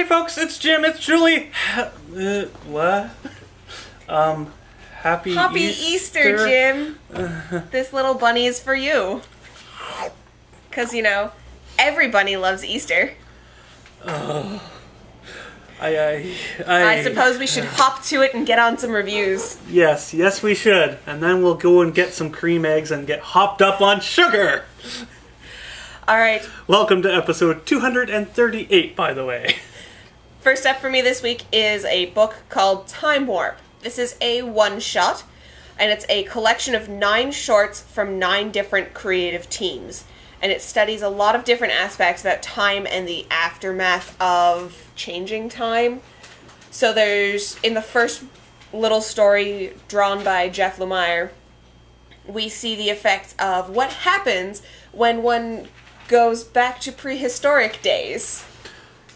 Hey folks, it's Jim, it's Julie. What? Happy Easter, Jim. This little bunny is for you. Because, you know, every bunny loves Easter. I suppose we should hop to it and get on some reviews. Yes, we should. And then we'll go and get some cream eggs and get hopped up on sugar. Alright. Welcome to episode 238, by the way. First up for me this week is a book called Time Warp. This is a one-shot, and it's a collection of 9 shorts from 9 different creative teams. And it studies a lot of different aspects about time and the aftermath of changing time. So there's, in the first little story drawn by Jeff Lemire, we see the effects of what happens when one goes back to prehistoric days.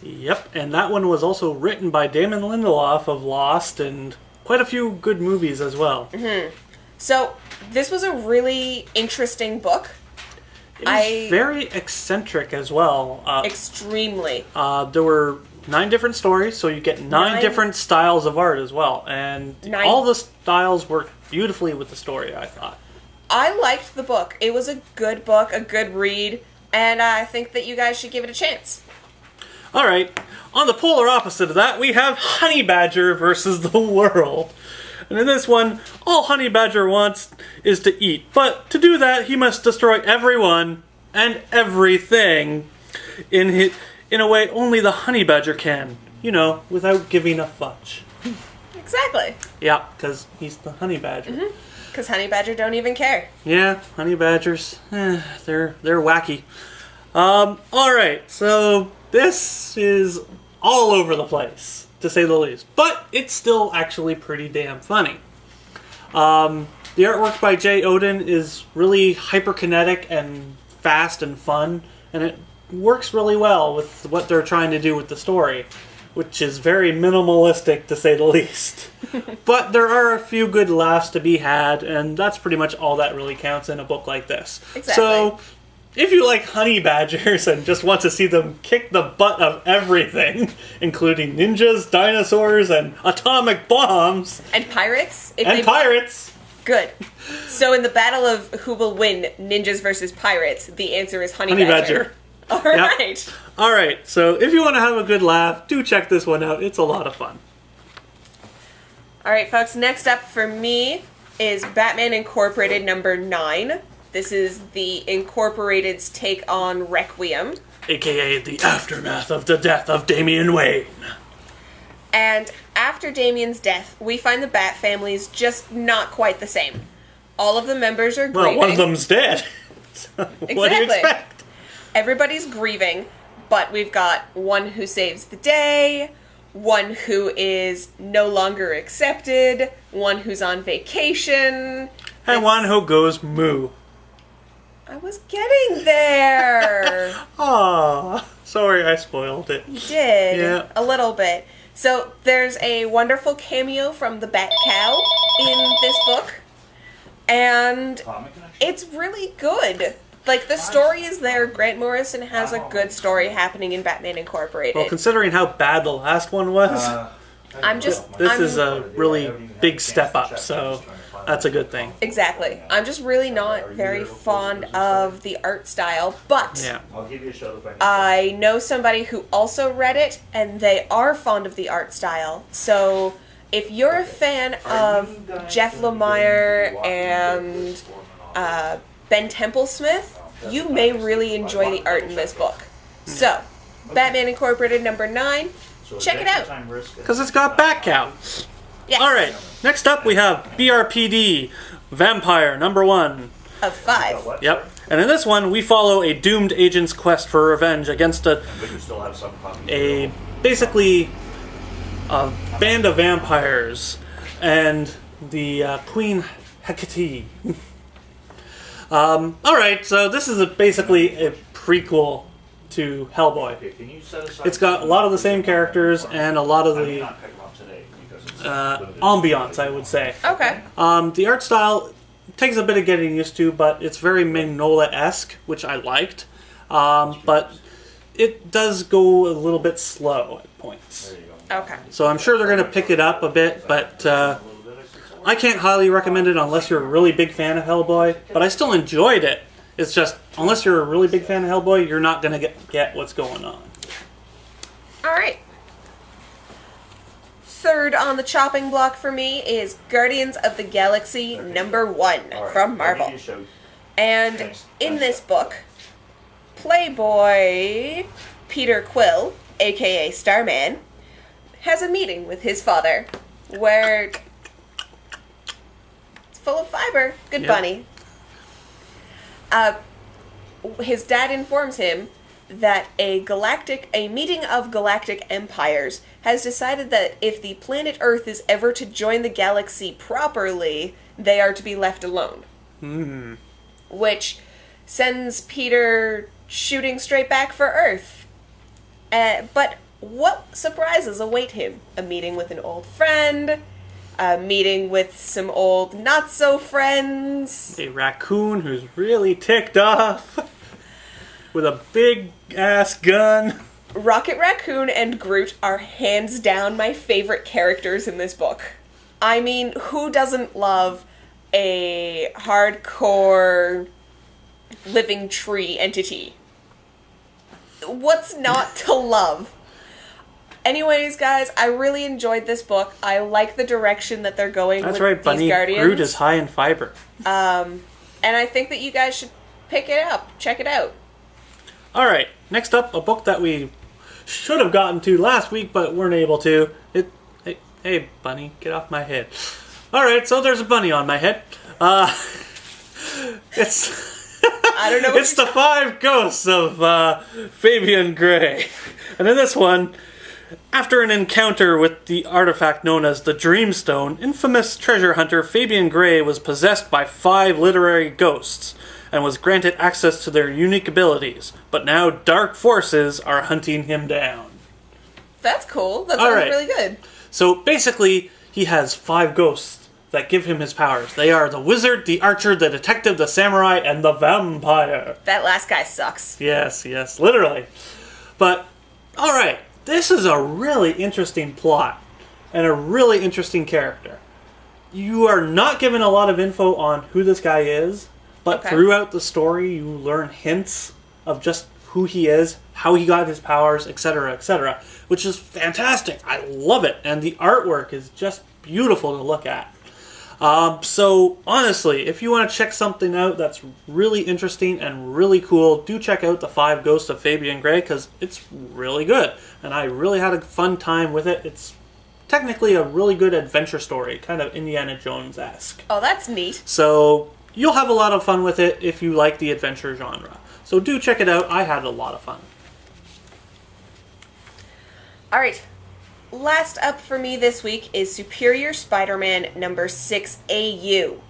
Yep, and that one was also written by Damon Lindelof of Lost and quite a few good movies as well. Mm-hmm. So this was a really interesting book. It was very eccentric as well. Extremely. There were 9 different stories, so you get 9 different styles of art as well. And all the styles worked beautifully with the story, I thought. I liked the book. It was a good book, a good read, and I think that you guys should give it a chance. Alright, on the polar opposite of that, we have Honey Badger versus the world. And in this one, all Honey Badger wants is to eat. But to do that, he must destroy everyone and everything in a way only the Honey Badger can. You know, without giving a fudge. Exactly. Yeah, because he's the Honey Badger. Because Honey Badger don't even care. Yeah, Honey Badgers, they're wacky. Alright, so this is all over the place, to say the least. But it's still actually pretty damn funny. The artwork by Jay Oden is really hyperkinetic and fast and fun, and it works really well with what they're trying to do with the story, which is very minimalistic, to say the least. But there are a few good laughs to be had, and that's pretty much all that really counts in a book like this. Exactly. So, if you like honey badgers and just want to see them kick the butt of everything, including ninjas, dinosaurs, and atomic bombs... And pirates. Pirates! Good. So in the battle of who will win, ninjas versus pirates, the answer is Honey Badger. Alright. Yep. Alright, so if you want to have a good laugh, do check this one out. It's a lot of fun. Alright, folks, next up for me is Batman Incorporated number 9. This is the Incorporated's take on Requiem. AKA the aftermath of the death of Damian Wayne. And after Damian's death, we find the Bat family's just not quite the same. All of the members are grieving. Well, one of them's dead. So exactly. What do you expect? Everybody's grieving, but we've got one who saves the day, one who is no longer accepted, one who's on vacation. And one who goes moo. I was getting there. Aw, sorry I spoiled it. You did. Yeah. A little bit. So there's a wonderful cameo from the Bat Cow in this book. And it's really good. Like, the story is there. Grant Morrison has a good story happening in Batman Incorporated. Well, considering how bad the last one was, this is a really big step up, so that's a good thing. Exactly. I'm just really not very fond of the art style, but yeah. I know somebody who also read it, and they are fond of the art style. So if you're a fan of Jeff Lemire and Ben Templesmith, you may really enjoy the art in this book. So, Batman Incorporated number 9, check it out. Because it's got Batcow. Yes. Alright, next up we have BRPD Vampire number 1. Of 5. Yep. And in this one, we follow a doomed agent's quest for revenge against basically a band of vampires and the Queen Hecate. Alright, so this is basically a prequel to Hellboy. It's got a lot of the same characters and a lot of the ambiance, I would say. Okay. The art style takes a bit of getting used to, but it's very Mignola-esque, which I liked. But it does go a little bit slow at points. Okay. So I'm sure they're going to pick it up a bit, but I can't highly recommend it unless you're a really big fan of Hellboy. But I still enjoyed it. It's just, unless you're a really big fan of Hellboy, you're not going to get what's going on. All right. Third on the chopping block for me is Guardians of the Galaxy #1 from Marvel. And in this book, Playboy Peter Quill, aka Starman, has a meeting with his father where it's full of fiber. Good bunny. His dad informs him that a meeting of galactic empires has decided that if the planet Earth is ever to join the galaxy properly, they are to be left alone. Which sends Peter shooting straight back for Earth. But what surprises await him? A meeting with an old friend, a meeting with some old not-so-friends. A raccoon who's really ticked off with a big-ass gun. Rocket Raccoon and Groot are hands down my favorite characters in this book. I mean, who doesn't love a hardcore living tree entity? What's not to love? Anyways, guys, I really enjoyed this book. I like the direction that they're going with these Bunny. Guardians. Groot is high in fiber. And I think that you guys should pick it up. Check it out. All right, next up, a book that we should have gotten to last week, but weren't able to. Hey, bunny, get off my head. All right, so there's a bunny on my head. It's I don't know. What it's the 5 Ghosts of Fabian Gray, and in this one, after an encounter with the artifact known as the Dreamstone, infamous treasure hunter Fabian Gray was possessed by 5 literary ghosts and was granted access to their unique abilities, but now dark forces are hunting him down. That's cool. That sounds really good. So basically, he has 5 ghosts that give him his powers. They are the wizard, the archer, the detective, the samurai, and the vampire. That last guy sucks. Yes, literally. But, alright, this is a really interesting plot and a really interesting character. You are not given a lot of info on who this guy is, but throughout the story, you learn hints of just who he is, how he got his powers, etc., which is fantastic. I love it, and the artwork is just beautiful to look at. So, honestly, if you want to check something out that's really interesting and really cool, do check out the 5 Ghosts of Fabian Gray, because it's really good, and I really had a fun time with it. It's technically a really good adventure story, kind of Indiana Jones-esque. Oh, that's neat. So you'll have a lot of fun with it if you like the adventure genre. So do check it out. I had a lot of fun. Alright. Last up for me this week is Superior Spider-Man #6 AU.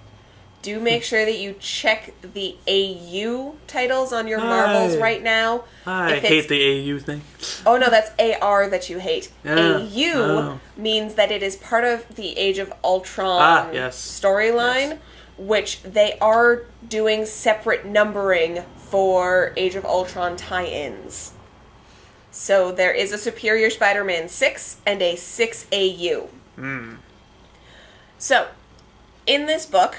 Do make sure that you check the AU titles on your Marvels right now. I hate the AU thing. Oh no, that's AR that you hate. Yeah. AU means that it is part of the Age of Ultron storyline, which they are doing separate numbering for Age of Ultron tie-ins. So there is a Superior Spider-Man 6 and a 6AU. So, in this book,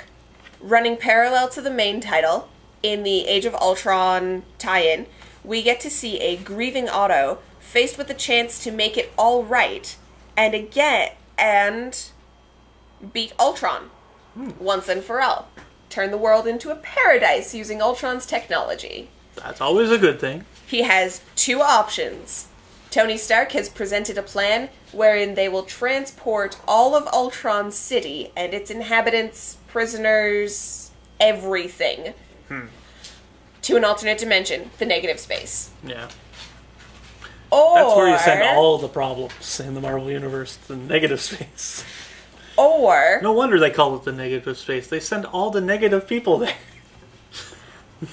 running parallel to the main title, in the Age of Ultron tie-in, we get to see a grieving Otto faced with the chance to make it all right and beat Ultron once and for all. Turn the world into a paradise using Ultron's technology. That's always a good thing. He has 2 options. Tony Stark has presented a plan wherein they will transport all of Ultron City and its inhabitants, prisoners, everything to an alternate dimension, the negative space. Yeah. Or that's where you send all the problems in the Marvel Universe, the negative space. Or no wonder they call it the negative space. They send all the negative people there.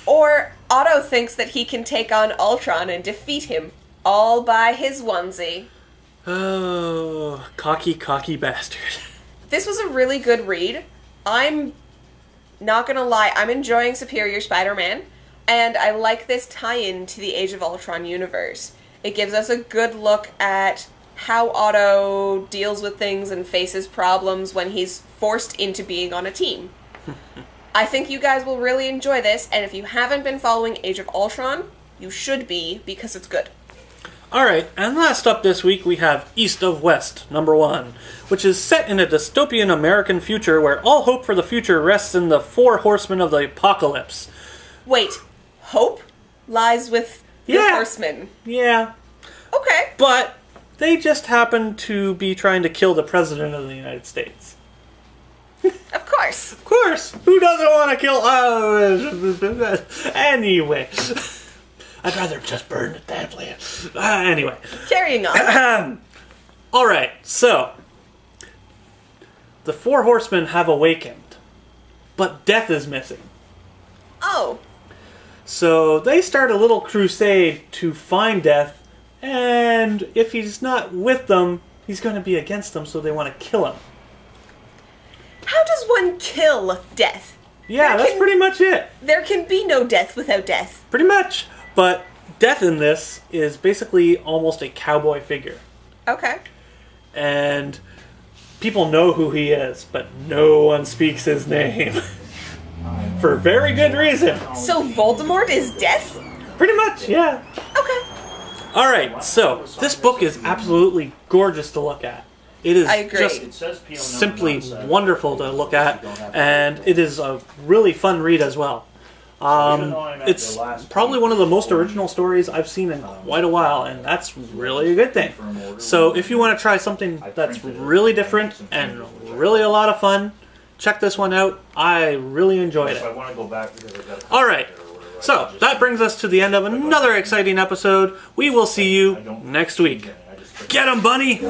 Or Otto thinks that he can take on Ultron and defeat him all by his onesie. Oh, cocky bastard. This was a really good read. I'm not gonna lie, I'm enjoying Superior Spider-Man, and I like this tie-in to the Age of Ultron universe. It gives us a good look at how Otto deals with things and faces problems when he's forced into being on a team. I think you guys will really enjoy this, and if you haven't been following Age of Ultron, you should be, because it's good. Alright, and last up this week we have East of West, #1, which is set in a dystopian American future where all hope for the future rests in the 4 horsemen of the apocalypse. Wait, hope lies with the horsemen? Yeah. Okay. But they just happen to be trying to kill the President of the United States. Of course. Of course! Who doesn't want to kill... anyway. I'd rather just burn the damn place. Anyway. Carrying on. Alright, so... the 4 horsemen have awakened. But Death is missing. Oh. So they start a little crusade to find Death, and if he's not with them, he's going to be against them, so they want to kill him. How does one kill Death? Yeah, that's pretty much it. There can be no death without death. Pretty much. But Death in this is basically almost a cowboy figure. Okay. And people know who he is, but no one speaks his name. For very good reason. So Voldemort is Death? Pretty much, yeah. Okay. Alright, so this book is absolutely gorgeous to look at. It is I agree. just simply wonderful to look at, and it is a really fun read as well. It's probably one of the most original stories I've seen in quite a while, and that's really a good thing. So if you want to try something that's really different and really a lot of fun, check this one out. I really enjoyed it. Alright, so that brings us to the end of another exciting episode. We will see you next week. Get 'em, bunny!